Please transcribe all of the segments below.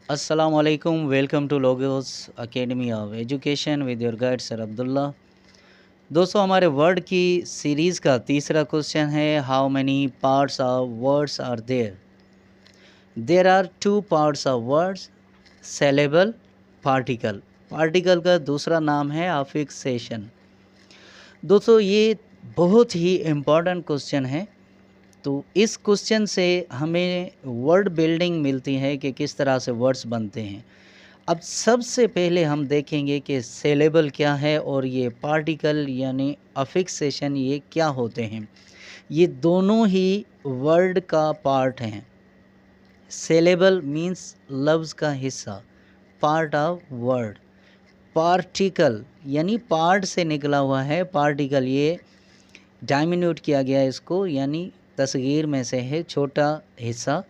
अस्सलाम वालेकुम। Welcome to Logos academy of education with your guide sir Abdullah. दोस्तों, हमारे वर्ड की सीरीज़ का तीसरा क्वेश्चन है, how many parts of words are there. There are two parts of words, syllable, particle. Particle का दूसरा नाम है अफिक्सेशन। दोस्तों, ये बहुत ही इम्पॉर्टेंट क्वेश्चन है। तो इस क्वेश्चन से हमें वर्ड बिल्डिंग मिलती है कि किस तरह से वर्ड्स बनते हैं। अब सबसे पहले हम देखेंगे कि सेलेबल क्या है और ये पार्टिकल यानी अफिक्सेशन ये क्या होते हैं। ये दोनों ही वर्ड का पार्ट हैं। सेलेबल मीन्स लफ्ज़ का हिस्सा, पार्ट ऑफ वर्ड। पार्टिकल यानी पार्ट से निकला हुआ है, पार्टिकल ये डायमिन्यूट किया गया इसको, यानी तस्गीर में से है, छोटा हिस्सा।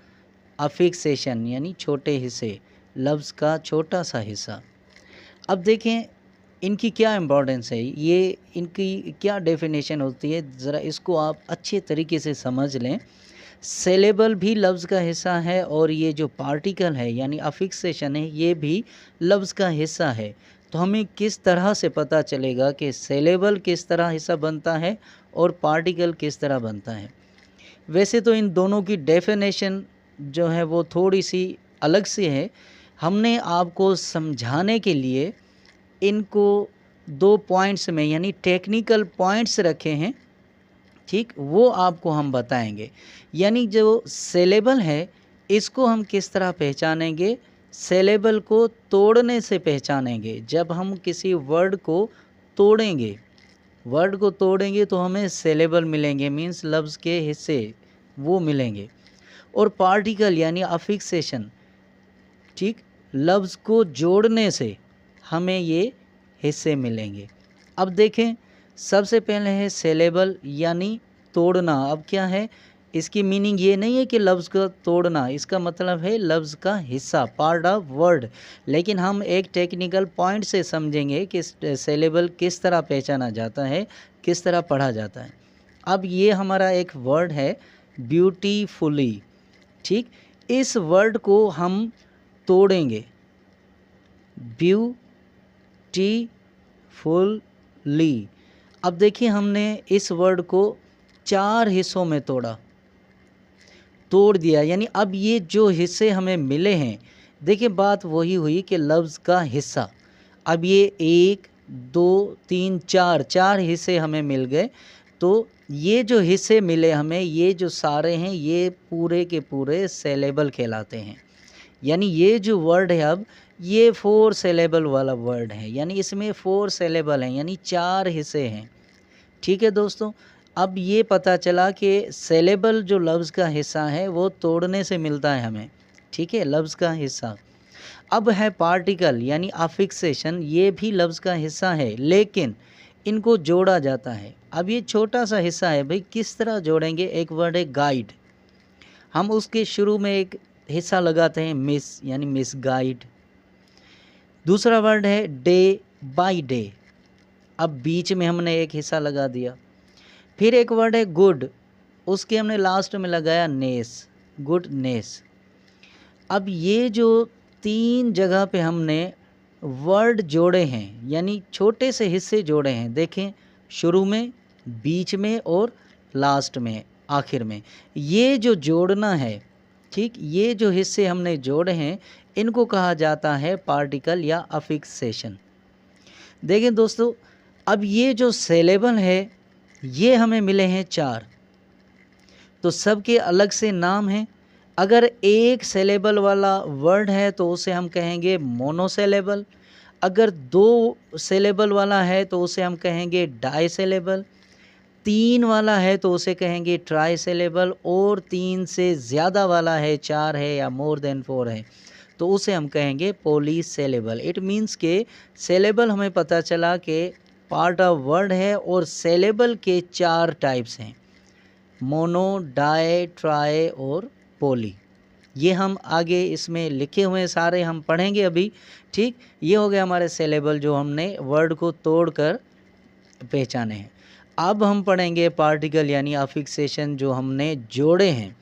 अफिक्सेशन यानी छोटे हिस्से, लफ्ज़ का छोटा सा हिस्सा। अब देखें इनकी क्या इम्पोर्टेंस है, ये इनकी क्या डेफिनेशन होती है, ज़रा इसको आप अच्छे तरीके से समझ लें। सेलेबल भी लफ्ज़ का हिस्सा है और ये जो पार्टिकल है यानी अफिक्सेशन है ये भी लफ्ज़ का हिस्सा है। तो हमें किस तरह से पता चलेगा कि सेलेबल किस तरह हिस्सा बनता है और पार्टिकल किस तरह बनता है। वैसे तो इन दोनों की डेफिनेशन जो है वो थोड़ी सी अलग सी है। हमने आपको समझाने के लिए इनको दो पॉइंट्स में यानी टेक्निकल पॉइंट्स रखे हैं, ठीक, वो आपको हम बताएंगे। यानी जो सेलेबल है इसको हम किस तरह पहचानेंगे, सेलेबल को तोड़ने से पहचानेंगे। जब हम किसी वर्ड को तोड़ेंगे, वर्ड को तोड़ेंगे तो हमें सेलेबल मिलेंगे, मीन्स लफ्ज़ के हिस्से वो मिलेंगे। और पार्टिकल यानी अफिक्सेशन, ठीक, लफ्ज़ को जोड़ने से हमें ये हिस्से मिलेंगे। अब देखें, सबसे पहले है सेलेबल यानी तोड़ना। अब क्या है, इसकी मीनिंग ये नहीं है कि लफ्ज़ को तोड़ना, इसका मतलब है लफ्ज़ का हिस्सा, पार्ट ऑफ वर्ड। लेकिन हम एक टेक्निकल पॉइंट से समझेंगे कि सेलेबल किस तरह पहचाना जाता है, किस तरह पढ़ा जाता है। अब ये हमारा एक वर्ड है ब्यूटीफुली, ठीक, इस वर्ड को हम तोड़ेंगे, ब्यूटीफुली। अब देखिए हमने इस वर्ड को 4 हिस्सों में तोड़ दिया, यानी अब ये जो हिस्से हमें मिले हैं, देखिए बात वही हुई कि लफ्ज़ का हिस्सा। अब ये 1 2 3 4 हिस्से हमें मिल गए। तो ये जो हिस्से मिले हमें, ये जो सारे हैं, ये पूरे के पूरे सेलेबल कहलाते हैं। यानी ये जो वर्ड है, अब ये 4 सेलेबल वाला वर्ड है, यानी इसमें 4 सेलेबल हैं, यानी 4 हिस्से हैं। ठीक है दोस्तों, अब ये पता चला कि सेलेबल जो लफ्ज़ का हिस्सा है वो तोड़ने से मिलता है हमें, ठीक है, लफ्ज़ का हिस्सा। अब है पार्टिकल यानी अफिक्सेशन, ये भी लफ्ज़ का हिस्सा है लेकिन इनको जोड़ा जाता है। अब ये छोटा सा हिस्सा है भाई, किस तरह जोड़ेंगे। एक वर्ड है गाइड, हम उसके शुरू में एक हिस्सा लगाते हैं मिस, यानी मिस गाइड। दूसरा वर्ड है डे बाय डे, अब बीच में हमने एक हिस्सा लगा दिया। फिर एक वर्ड है गुड, उसके हमने लास्ट में लगाया नेस, गुडनेस। अब ये जो 3 जगह पे हमने वर्ड जोड़े हैं यानी छोटे से हिस्से जोड़े हैं, देखें शुरू में, बीच में और लास्ट में, आखिर में, ये जो जोड़ना है, ठीक, ये जो हिस्से हमने जोड़े हैं इनको कहा जाता है पार्टिकल या अफिक्सेशन। देखें दोस्तों, अब ये जो सेलेबल है ये हमें मिले हैं 4, तो सबके अलग से नाम हैं। अगर एक सेलेबल वाला वर्ड है तो उसे हम कहेंगे मोनोसेलेबल, अगर 2 सेलेबल वाला है तो उसे हम कहेंगे डाइसेलेबल, 3 वाला है तो उसे कहेंगे ट्राइसेलेबल, और 3 से ज़्यादा वाला है, 4 है या मोर देन 4 है, तो उसे हम कहेंगे पॉलीसेलेबल। इट मीन्स के सेलेबल हमें पता चला कि पार्ट ऑफ वर्ड है और सेलेबल के 4 टाइप्स हैं, मोनो, डाई, ट्राई और पोली। ये हम आगे इसमें लिखे हुए सारे हम पढ़ेंगे अभी, ठीक। ये हो गया हमारे सेलेबल जो हमने वर्ड को तोड़कर पहचाने हैं। अब हम पढ़ेंगे पार्टिकल यानी अफिक्सेशन जो हमने जोड़े हैं।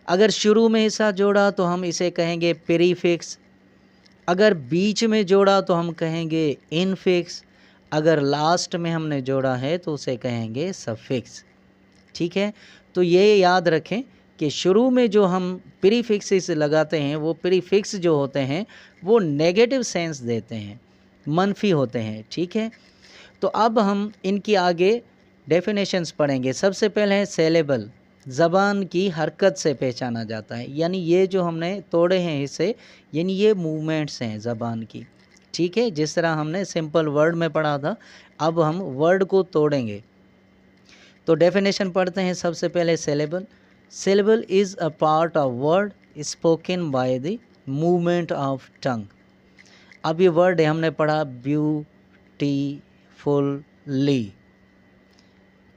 अगर शुरू में हिस्सा जोड़ा तो हम इसे कहेंगे प्रीफिक्स, अगर बीच में जोड़ा तो हम कहेंगे इनफिक्स, अगर लास्ट में हमने जोड़ा है तो उसे कहेंगे सफिक्स। ठीक है, तो ये याद रखें कि शुरू में जो हम प्रीफिक्सेस लगाते हैं वो प्रीफिक्स जो होते हैं वो नेगेटिव सेंस देते हैं, मनफी होते हैं। ठीक है, तो अब हम इनकी आगे डेफिनेशंस पढ़ेंगे। सबसे पहले है सेलेबल, ज़बान की हरकत से पहचाना जाता है, यानी ये जो हमने तोड़े हैं हिस्से, यानी ये मूवमेंट्स हैं ज़बान की। ठीक है, जिस तरह हमने सिंपल वर्ड में पढ़ा था, अब हम वर्ड को तोड़ेंगे। तो डेफिनेशन पढ़ते हैं सबसे पहले saleable. Saleable is a part of word spoken by the movement of tongue. अब ये वर्ड है, हमने पढ़ा ब्यूटीफुली,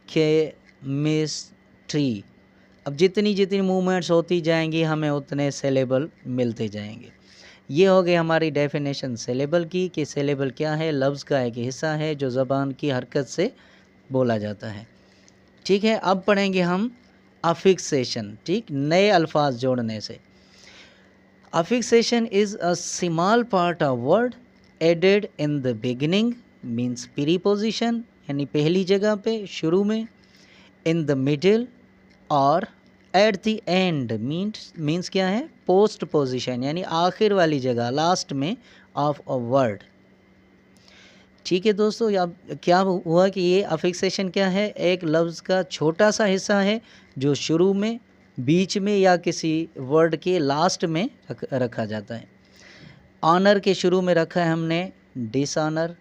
केमिस्ट्री। अब जितनी जितनी मूवमेंट्स होती जाएंगी हमें उतने सेलेबल मिलते जाएंगे। ये हो गई हमारी डेफिनेशन सेलेबल की, कि सेलेबल क्या है, लफ्ज़ का एक हिस्सा है जो ज़बान की हरकत से बोला जाता है। ठीक है, अब पढ़ेंगे हम अफिक्सेशन। ठीक, नए अल्फाज जोड़ने से। Affixation is a small part of word added in the beginning, means preposition, यानी पहली जगह पे, शुरू में, इन द मिडिल और एट द एंड, मीन्स क्या है, पोस्ट पोजिशन, यानी आखिर वाली जगह, लास्ट में, ऑफ अ वर्ड। ठीक है दोस्तों, अब क्या हुआ कि ये अफिक्सेशन क्या है, एक लफ्ज़ का छोटा सा हिस्सा है जो शुरू में, बीच में या किसी वर्ड के लास्ट में रखा जाता है। ऑनर के शुरू में रखा है हमने डिसऑनर।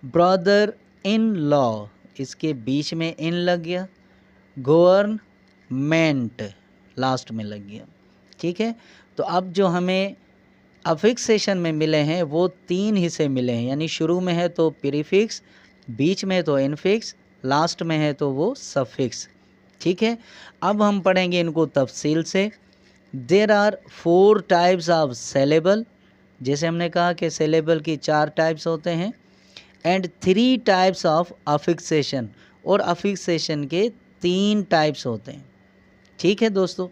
ब्रदर इन लॉ, इसके बीच में इन लग गया। गवर्नमेंट लास्ट में लग गया। ठीक है, तो अब जो हमें अफिक्सेशन में मिले हैं वो 3 हिस्से मिले हैं, यानी शुरू में है तो प्रीफिक्स, बीच में तो इनफिक्स, लास्ट में है तो वो सफिक्स। ठीक है, अब हम पढ़ेंगे इनको तफसील से। There are 4 types of syllable, जैसे हमने कहा कि सेलेबल की 4 टाइप्स होते हैं, एंड 3 टाइप्स ऑफ अफिक्सेशन, और अफिक्सेशन के 3 टाइप्स होते हैं। ठीक है दोस्तों,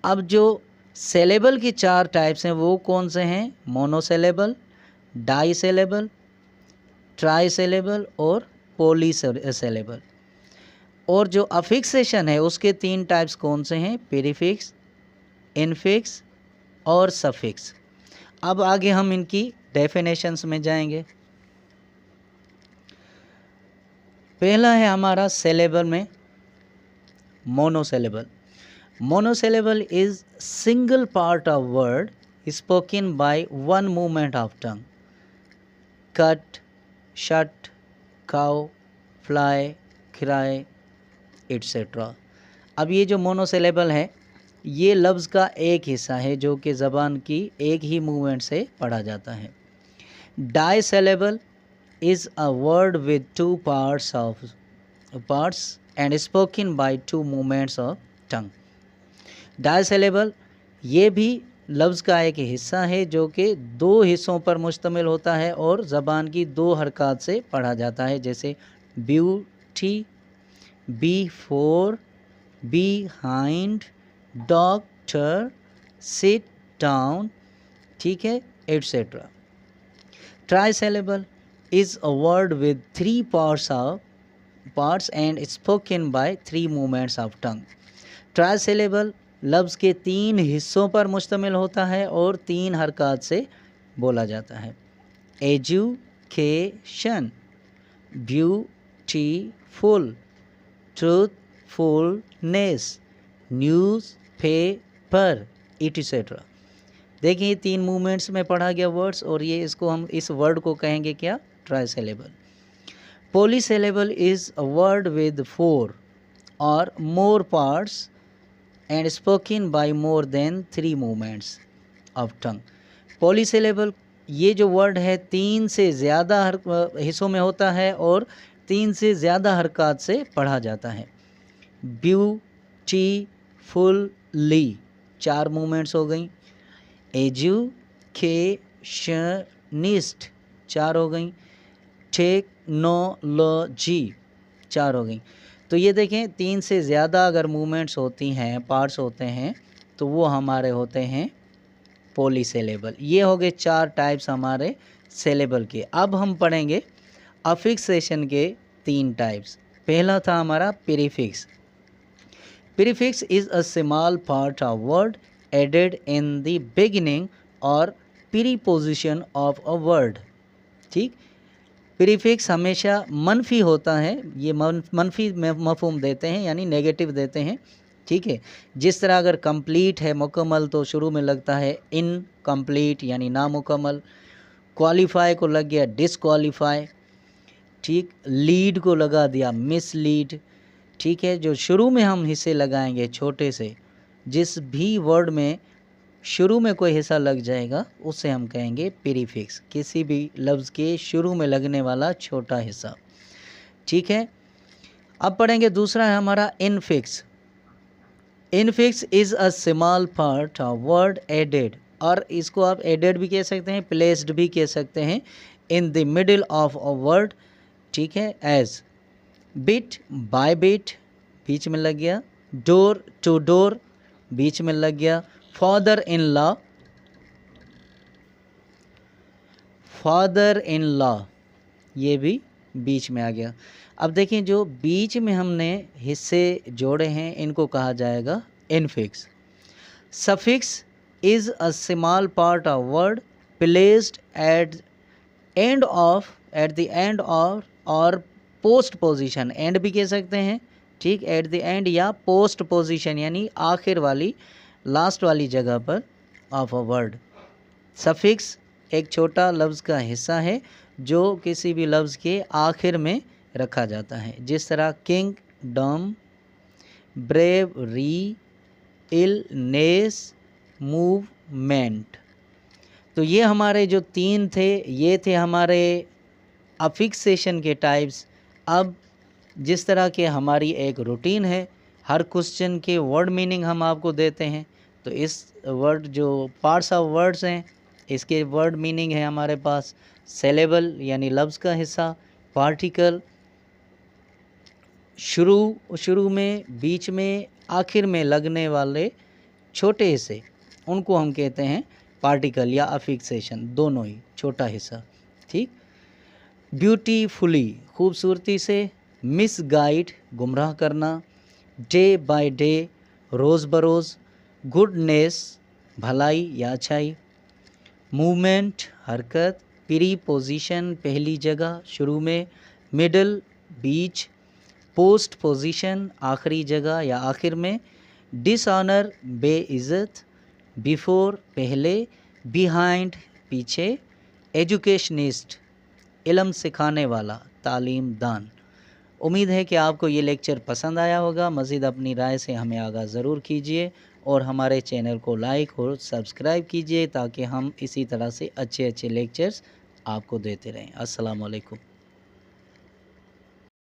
अब जो सेलेबल की 4 टाइप्स हैं वो कौन से हैं, मोनोसेलेबल, डाइसेलेबल, ट्राइसेलेबल और पॉलीसेलेबल। और जो अफिक्सेशन है उसके 3 टाइप्स कौन से हैं, प्रीफिक्स, इनफिक्स और सफिक्स। अब आगे हम इनकी डेफिनेशंस में जाएंगे। पहला है हमारा सेलेबल में मोनोसेलेबल। Monosyllable is single part of word spoken by one movement of tongue. Cut, shut, cow, fly, cry, etc. अब ये जो मोनोसिलेबल है ये लफ्ज़ का एक हिस्सा है जो कि ज़बान की एक ही मूवमेंट से पढ़ा जाता है। डाइसिलेबल is a word with 2 parts and spoken by 2 movements of tongue. डाइसिलेबल ये भी लफ्ज़ का एक हिस्सा है जो कि 2 हिस्सों पर मुश्तमिल होता है और ज़बान की 2 हरकत से पढ़ा जाता है, जैसे beauty, before, behind, doctor, sit down, ठीक है, etcetera. ट्राइसिलेबल is a word with 3 parts and spoken by 3 movements of tongue. ट्राइसिलेबल लफ्ज़ के 3 हिस्सों पर मुश्तमिल होता है और 3 हरकत से बोला जाता है। Education, beautiful, truthfulness, news paper, etcetera. देखिए ये 3 मूवमेंट्स में पढ़ा गया वर्ड्स, और ये इसको हम इस वर्ड को कहेंगे क्या, trisyllable. Polysyllable is a word with 4 or more parts and spoken by more than 3 movements of tongue. पॉलीसिलेबल ये जो वर्ड है 3 से ज़्यादा हिस्सों में होता है और 3 से ज़्यादा हरकत से पढ़ा जाता है। ब्यूटीफुली 4 मूवमेंट्स हो गई। एजुकेशनिस्ट 4 हो गई। टेक्नोलॉजी 4 हो गई। तो ये देखें 3 से ज़्यादा अगर मूवमेंट्स होती हैं, पार्ट्स होते हैं, तो वो हमारे होते हैं पॉलीसिलेबल। ये हो गए 4 टाइप्स हमारे सिलेबल के। अब हम पढ़ेंगे अफिक्सेशन के 3 टाइप्स। पहला था हमारा prefix. Prefix is a small part of word added in the beginning और प्रीपोजिशन ऑफ अ वर्ड। ठीक, प्रीफिक्स हमेशा मनफी होता है, ये मनफी मफहूम देते हैं यानी नेगेटिव देते हैं। ठीक है, जिस तरह अगर कंप्लीट है, मुकम्मल, तो शुरू में लगता है इनकम्प्लीट यानी नामुकम्मल। क्वालिफाई को लग गया डिसक्वालीफाई। ठीक, लीड को लगा दिया मिसलीड। ठीक है, जो शुरू में हम हिस्से लगाएंगे छोटे से, जिस भी वर्ड में शुरू में कोई हिस्सा लग जाएगा उसे हम कहेंगे प्रीफिक्स, किसी भी लफ्ज़ के शुरू में लगने वाला छोटा हिस्सा। ठीक है, अब पढ़ेंगे दूसरा है हमारा infix. Infix is a small part of word added, और इसको आप एडेड भी कह सकते हैं, प्लेस्ड भी कह सकते हैं, इन the middle of a word. ठीक है, एज बिट बाय बिट, बीच में लग गया, डोर टू डोर, बीच में लग गया, father in law, father in law, ये भी बीच में आ गया। अब देखें, जो बीच में हमने हिस्से जोड़े हैं इनको कहा जाएगा infix. Suffix is a small part of word placed at end of, eight the end of और पोस्ट पोजीशन, एंड भी कह सकते हैं। ठीक, एट द एंड या पोस्ट पोजीशन यानी आखिर वाली, लास्ट वाली जगह पर ऑफ अ वर्ड। सफिक्स एक छोटा लफ्ज़ का हिस्सा है जो किसी भी लफ्ज़ के आखिर में रखा जाता है, जिस तरह किंगडम, ब्रेवरी, इलनेस, मूवमेंट। तो ये हमारे जो 3 थे, ये थे हमारे अफिक्सेशन के टाइप्स। अब जिस तरह के हमारी एक रूटीन है, हर क्वेश्चन के वर्ड मीनिंग हम आपको देते हैं, तो इस वर्ड जो पार्ट्स ऑफ वर्ड्स हैं इसके वर्ड मीनिंग है हमारे पास सिलेबल यानी लफ्ज़ का हिस्सा, पार्टिकल, शुरू में, बीच में, आखिर में लगने वाले छोटे हिस्से, उनको हम कहते हैं पार्टिकल या अफिक्सेशन, दोनों ही छोटा हिस्सा। ठीक, ब्यूटीफुली खूबसूरती से, मिसगाइड गुमराह करना, डे बाय डे रोज़ बरोज़, गुडनेस भलाई या अच्छाई, मूवमेंट हरकत, प्रीपोजिशन पहली जगह शुरू में, मिडल बीच, पोस्ट पोजीशन आखिरी जगह या आखिर में, डिसऑनर बेइज्जत, बिफोर पहले, बिहाइंड पीछे, एजुकेशनिस्ट इल्म सिखाने वाला, तालीम दान। उम्मीद है कि आपको ये लेक्चर पसंद आया होगा। मज़ीद अपनी राय से हमें आगाह ज़रूर कीजिए और हमारे चैनल को लाइक और सब्सक्राइब कीजिए ताकि हम इसी तरह से अच्छे अच्छे लेक्चर्स आपको देते रहें। अस्सलाम वालेकुम।